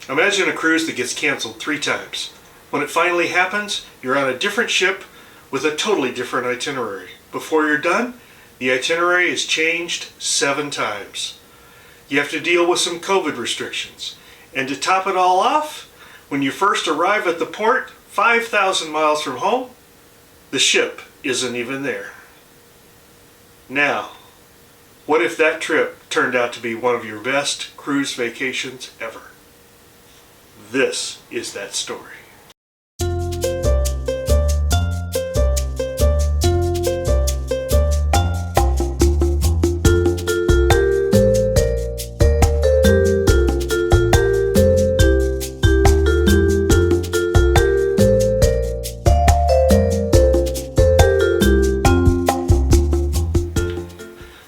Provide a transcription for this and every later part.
Imagine a cruise that gets canceled 3 times. When it finally happens, you're on a different ship with a totally different itinerary. Before you're done, the itinerary is changed 7 times. You have to deal with some COVID restrictions. And to top it all off, when you first arrive at the port, 5,000 miles from home, the ship isn't even there. Now, what if that trip turned out to be one of your best cruise vacations ever? This is that story.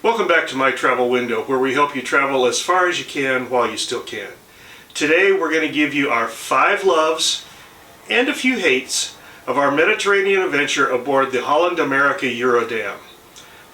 Welcome back to My Travel Window, where we help you travel as far as you can while you still can. Today we're going to give you our 5 loves and a few hates of our Mediterranean adventure aboard the Holland America Eurodam.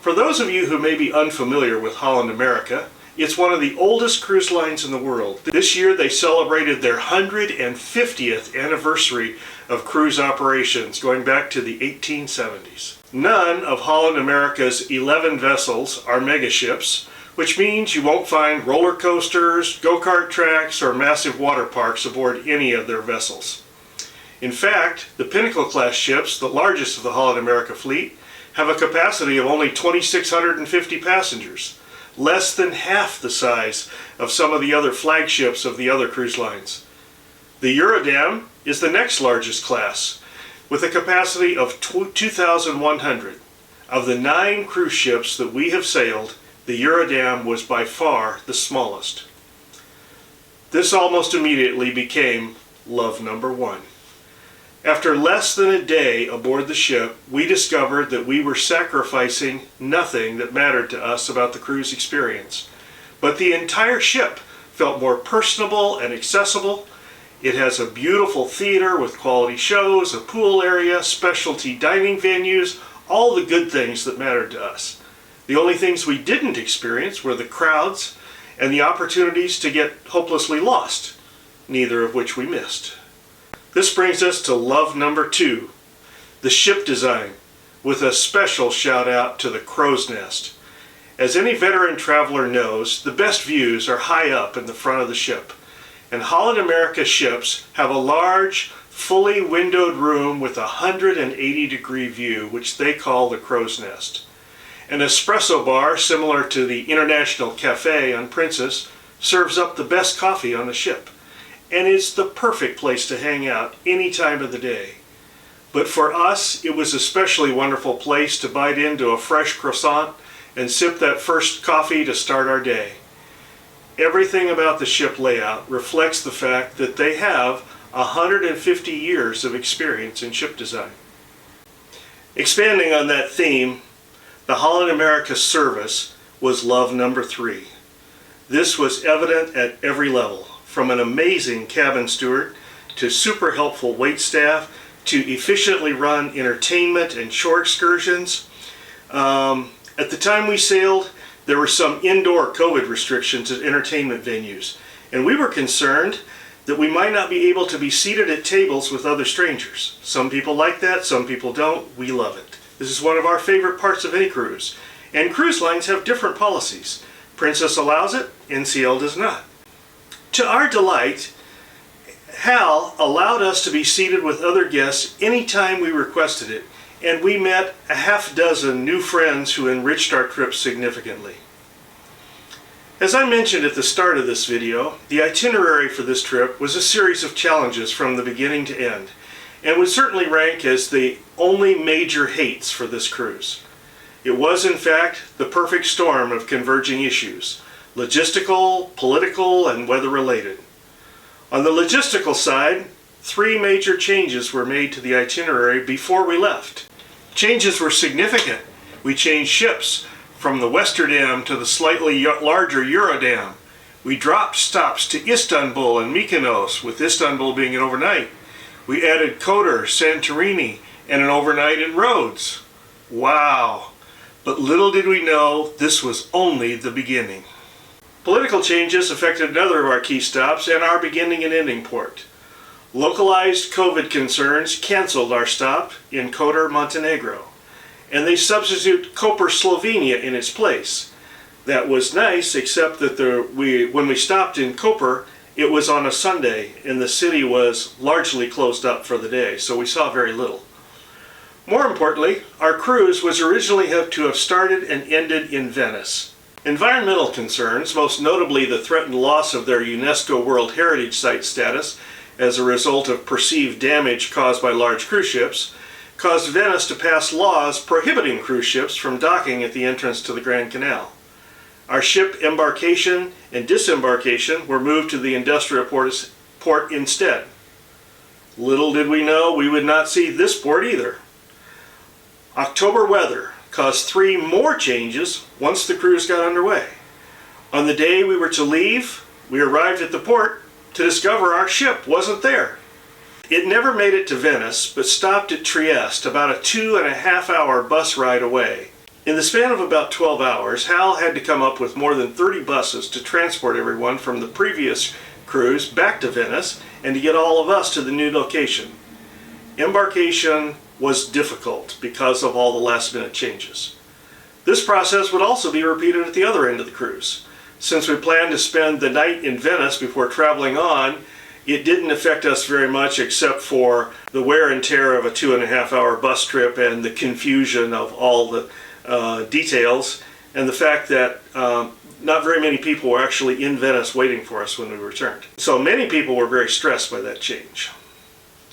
For those of you who may be unfamiliar with Holland America, it's one of the oldest cruise lines in the world. This year they celebrated their 150th anniversary of cruise operations, going back to the 1870s. None of Holland America's 11 vessels are megaships, which means you won't find roller coasters, go-kart tracks, or massive water parks aboard any of their vessels. In fact, the Pinnacle class ships, the largest of the Holland America fleet, have a capacity of only 2,650 passengers, less than half the size of some of the other flagships of the other cruise lines. The Eurodam is the next largest class, with a capacity of 2,100. Of the 9 cruise ships that we have sailed, the Eurodam was by far the smallest. This almost immediately became love number 1. After less than a day aboard the ship, we discovered that we were sacrificing nothing that mattered to us about the cruise experience. But the entire ship felt more personable and accessible. It has a beautiful theater with quality shows, a pool area, specialty dining venues, all the good things that mattered to us. The only things we didn't experience were the crowds and the opportunities to get hopelessly lost, neither of which we missed. This brings us to love number 2, the ship design, with a special shout out to the crow's nest. As any veteran traveler knows, the best views are high up in the front of the ship. And Holland America ships have a large, fully windowed room with a 180-degree view, which they call the crow's nest. An espresso bar similar to the International Cafe on Princess serves up the best coffee on the ship, and is the perfect place to hang out any time of the day. But for us, it was an especially wonderful place to bite into a fresh croissant and sip that first coffee to start our day. Everything about the ship layout reflects the fact that they have 150 years of experience in ship design. Expanding on that theme, the Holland America service was love number 3. This was evident at every level, from an amazing cabin steward to super helpful wait staff to efficiently run entertainment and shore excursions. At the time we sailed, there were some indoor COVID restrictions at entertainment venues, and we were concerned that we might not be able to be seated at tables with other strangers. Some people like that, some people don't. We love it. This is one of our favorite parts of any cruise. And cruise lines have different policies. Princess allows it, NCL does not. To our delight, Hal allowed us to be seated with other guests anytime we requested it, and we met a half dozen new friends who enriched our trip significantly. As I mentioned at the start of this video, the itinerary for this trip was a series of challenges from the beginning to end, and would certainly rank as the only major hates for this cruise. It was, in fact, the perfect storm of converging issues: logistical, political, and weather-related. On the logistical side, 3 major changes were made to the itinerary before we left. Changes were significant. We changed ships from the Westerdam to the slightly larger Eurodam. We dropped stops to Istanbul and Mykonos, with Istanbul being an overnight. We added Kotor, Santorini, and an overnight in Rhodes. Wow! But little did we know this was only the beginning. Political changes affected another of our key stops and our beginning and ending port. Localized COVID concerns canceled our stop in Kotor, Montenegro, and they substitute Koper, Slovenia in its place. That was nice, except that when we stopped in Koper, it was on a Sunday and the city was largely closed up for the day, so we saw very little. More importantly, our cruise was originally to have started and ended in Venice. Environmental concerns, most notably the threatened loss of their UNESCO World Heritage Site status as a result of perceived damage caused by large cruise ships, caused Venice to pass laws prohibiting cruise ships from docking at the entrance to the Grand Canal. Our ship embarkation and disembarkation were moved to the industrial port instead. Little did we know we would not see this port either. October weather caused 3 more changes once the cruise got underway. On the day we were to leave, we arrived at the port to discover our ship wasn't there. It never made it to Venice, but stopped at Trieste, about a 2.5-hour bus ride away. In the span of about 12 hours, Hal had to come up with more than 30 buses to transport everyone from the previous cruise back to Venice and to get all of us to the new location. Embarkation was difficult because of all the last-minute changes. This process would also be repeated at the other end of the cruise. Since we planned to spend the night in Venice before traveling on, it didn't affect us very much except for the wear and tear of a 2.5-hour bus trip and the confusion of all the details, and the fact that not very many people were actually in Venice waiting for us when we returned. So many people were very stressed by that change.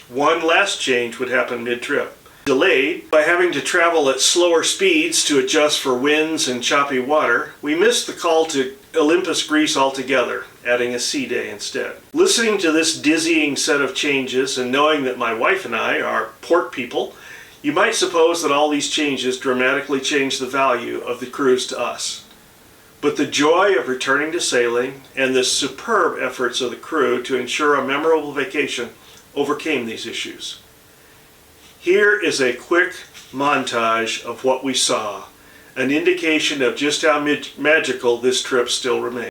One last change would happen mid-trip. Delayed by having to travel at slower speeds to adjust for winds and choppy water, we missed the call to Olympus, Greece altogether, adding a sea day instead. Listening to this dizzying set of changes and knowing that my wife and I are port people, you might suppose that all these changes dramatically change the value of the cruise to us. But the joy of returning to sailing and the superb efforts of the crew to ensure a memorable vacation overcame these issues. Here is a quick montage of what we saw, an indication of just how magical this trip still remains.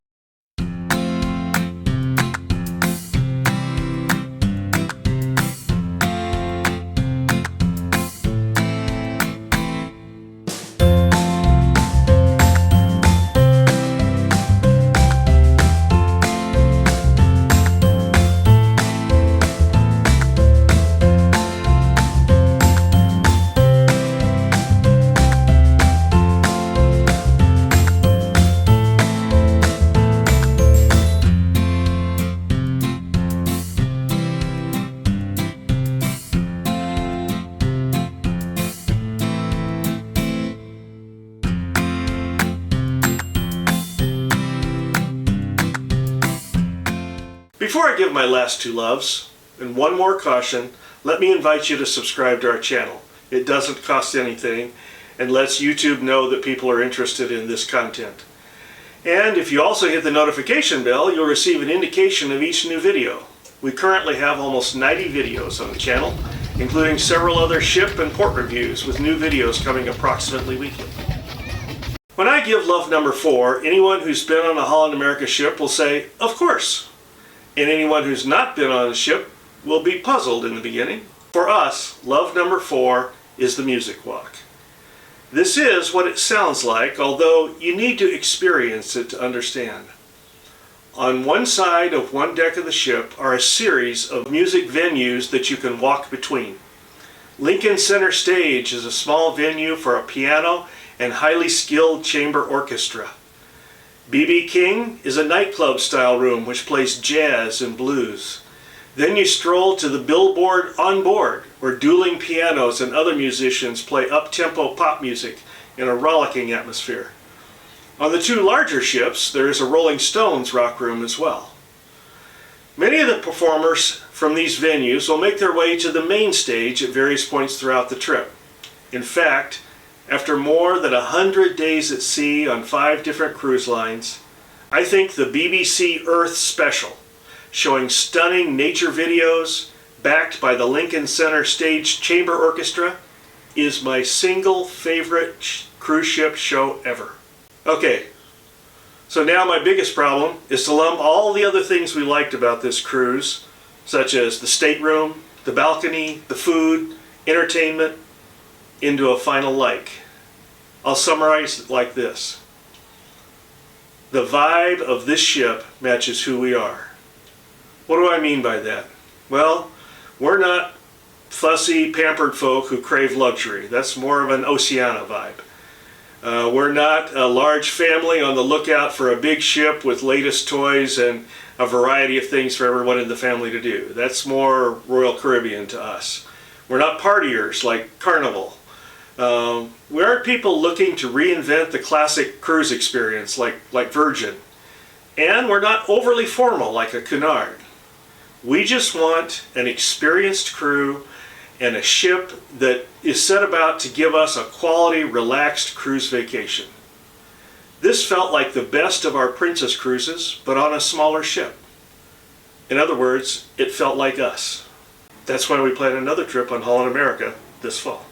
Before I give my last 2 loves, and one more caution, let me invite you to subscribe to our channel. It doesn't cost anything and lets YouTube know that people are interested in this content. And if you also hit the notification bell, you'll receive an indication of each new video. We currently have almost 90 videos on the channel, including several other ship and port reviews with new videos coming approximately weekly. When I give love number 4, anyone who's been on a Holland America ship will say, "Of course." And anyone who's not been on a ship will be puzzled in the beginning. For us, love number 4 is the music walk. This is what it sounds like, although you need to experience it to understand. On one side of one deck of the ship are a series of music venues that you can walk between. Lincoln Center Stage is a small venue for a piano and highly skilled chamber orchestra. B.B. King is a nightclub-style room which plays jazz and blues. Then you stroll to the Billboard on board, where dueling pianos and other musicians play up-tempo pop music in a rollicking atmosphere. On the 2 larger ships, there is a Rolling Stones rock room as well. Many of the performers from these venues will make their way to the main stage at various points throughout the trip. In fact, after more than 100 days at sea on 5 different cruise lines, I think the BBC Earth special, showing stunning nature videos backed by the Lincoln Center Stage Chamber Orchestra, is my single favorite cruise ship show ever. Okay, So now my biggest problem is to lump all the other things we liked about this cruise, such as the stateroom, the balcony, the food, entertainment, into a final like. I'll summarize it like this. The vibe of this ship matches who we are. What do I mean by that? Well, we're not fussy, pampered folk who crave luxury. That's more of an Oceania vibe. We're not a large family on the lookout for a big ship with latest toys and a variety of things for everyone in the family to do. That's more Royal Caribbean to us. We're not partiers like Carnival. We aren't people looking to reinvent the classic cruise experience like Virgin. And we're not overly formal like a Cunard. We just want an experienced crew and a ship that is set about to give us a quality, relaxed cruise vacation. This felt like the best of our Princess cruises, but on a smaller ship. In other words, it felt like us. That's why we plan another trip on Holland America this fall.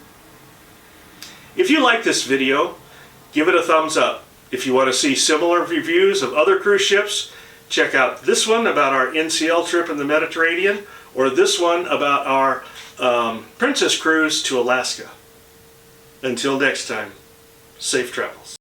If you like this video, give it a thumbs up. If you want to see similar reviews of other cruise ships, check out this one about our NCL trip in the Mediterranean, or this one about our Princess cruise to Alaska. Until next time, safe travels.